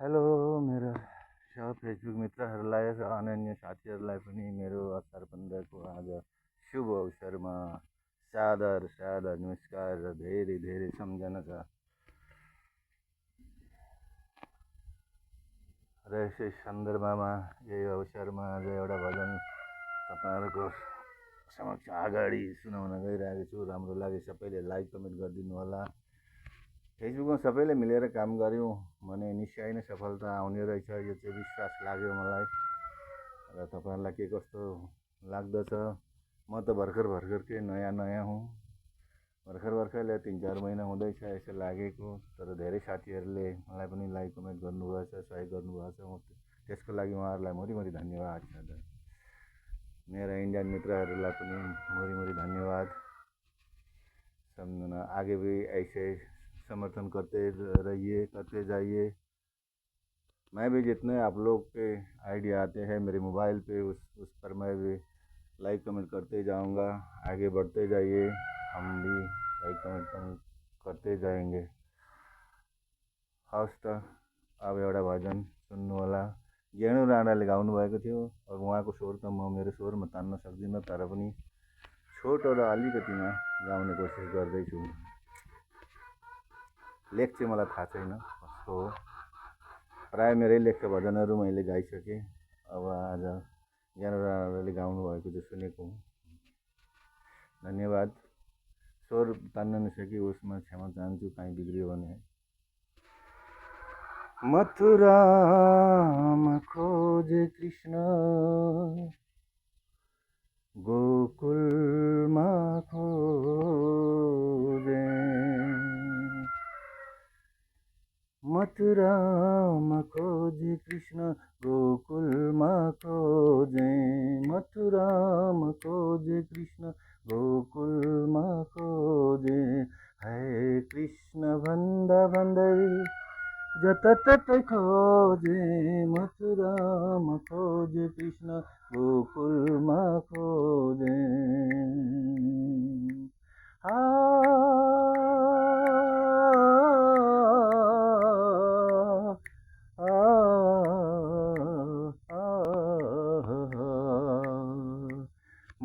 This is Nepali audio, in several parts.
हेलो मेरो सब फेसबुक मित्रहरूलाई र अन्य साथीहरूलाई पनि मेरो असार 15 को आज शुभ अवसरमा सादर सादर नमस्कार र धेरै धेरै सम्झना छ। र यसै सन्दर्भमा यही अवसरमा आज एउटा भजन तपाईँहरूको समक्ष अगाडि सुनाउन गइरहेको छु। राम्रो लागे सबैले लाइक कमेन्ट गरिदिनु होला। फेसबुकमा सबैले मिलेर काम गऱ्यौँ भने निश्चय नै सफलता आउने रहेछ, यो चाहिँ विश्वास लाग्यो मलाई। र तपाईँहरूलाई के कस्तो लाग्दछ? म त भर्खरकै नयाँ हुँ, भर्खरले 3-4 महिना हुँदैछ यसो लागेको। तर धेरै साथीहरूले मलाई पनि लाइक कमेन्ट गर्नुभएछ, सहयोग गर्नुभएछ, म त्यसको लागि उहाँहरूलाई मरी धन्यवाद छ। मेरा इन्डियन मित्रहरूलाई पनि मरी धन्यवाद। समझना आगे भी ऐसे समर्थन करते रहिए, करते जाइए। मैं भी जितने आप लोग के आइडिया आते हैं मेरे मोबाइल पे उस पर मैं भी लाइक कमेंट करते जाऊंगा। आगे बढ़ते जाइए, हम भी लाइक कमेंट करते जाएंगे। हवस् त अब एउटा भजन सुन्नु होला। ज्ञानु राणाले गाउनु भएको थियो। अब उहाँको स्वर त म मेरो स्वरमा तान्न सक्दिनँ, तर पनि छोटो र अलिकतिमा गाउने कोसिस गर्दैछु। लेख चाहिँ मलाई थाहा छैन कस्तो हो, प्राय मेरै लेखका भजनहरू मैले गाइसकेँ। अब आज ज्ञानु राणाले गाउनु भएको चाहिँ सुनेको हुँ। धन्यवाद। स्वर तान्न नसके उसमा क्षमा चाहन्छु कहीँ बिग्रियो भने। मथुरामा खोजे कृष्ण, गोकुलमा खोजे। मथुरामा खोजे कृष्ण, गोकुलमा खोजे। मथुरामा खोजे कृष्ण, गोकुलमा खोजे। है कृष्ण भन्दा भन्दै जताततै खोजे। मथुरामा खोजे कृष्ण, गोकुलमा खोजे।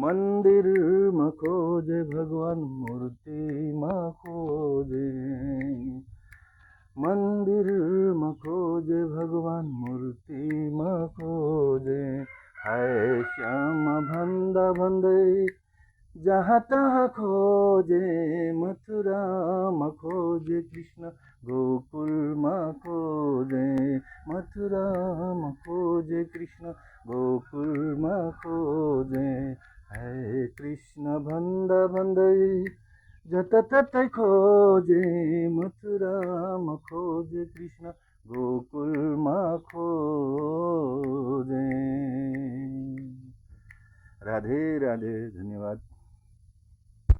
मन्दिरमा खोजे भगवान, मूर्तिमा खोजे। मन्दिरमा खोजे भगवान, मूर्तिमा खोजे। हाय श्यामा भन्दा भन्दै जहाँ तहाँ खोजे। मथुरामा खोजे कृष्ण, गोकुलमा खोजे। मथुरामा खोजे कृष्ण, गोकुलमा खोजे। हे कृष्ण भन्दा भन्दै जताततै खोजे। मथुरामा खोजे कृष्ण, गोकुलमा खोजे। राधे राधे, धन्यवाद।